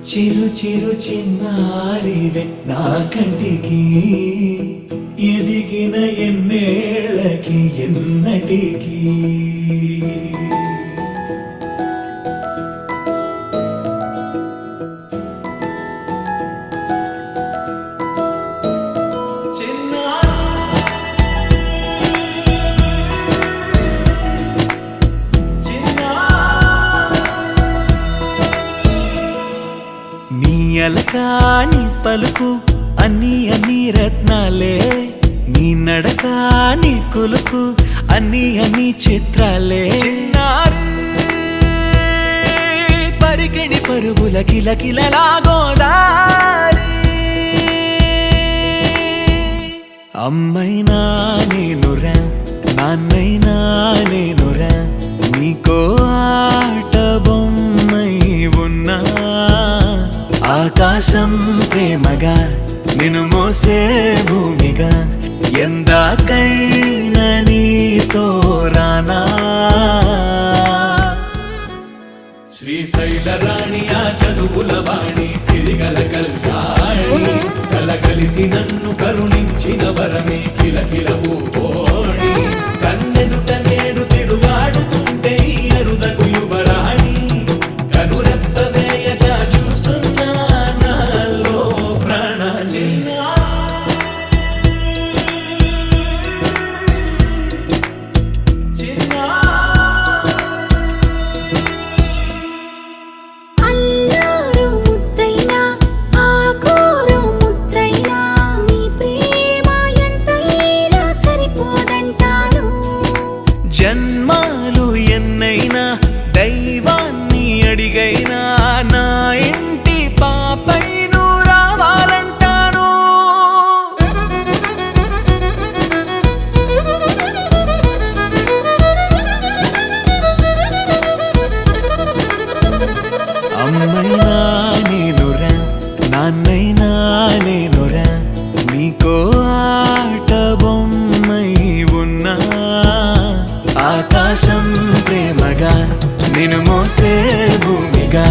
చిరు చిరు చిన్నారివే నా కంటికి ఎదిగిన ఎన్నేళ్ళకి ఎన్నటికి అలకాని పలుకు అన్ని అన్ని రత్నాలే నీ నడకాని కులుకు అన్ని అన్ని చిత్రాలే చిన్నారు పరికిణి పరుగుల కిలకిలలాగోదారి అమ్మైనా నేనురా నాన్నైనా నేనురా నీకో ఆట బొమ్మై ఉన్నా ఆకాశం ప్రేమగా నిన్ను మోసే భూమిగా ఎందాకైనా నీతో రానా శ్రీశైల రాణి ఆ చదువుల వాణి సిరిగల కల్కాణి కలగలిసి నన్ను కరుణించిన వరమే కిలకిలవు ఓడి కన్నెదుట నేడు తిరుగాడుతుంటే అరుదకు యువరాణి కనురెప్ప వేయక చూస్తున్నా నాలో ప్రాణ జన్మాలు ఎన్నైనా దైవాన్ని అడిగైనా నా ఇంటి పాపై నువ్వు రావాలంటాను అమ్మైనా నేనురా నాన్నైనా నేనురా నీకో ఆట బొమ్మై ఉన్నా ఆకాశం ప్రేమగా నిన్ను మోసే భూమిగా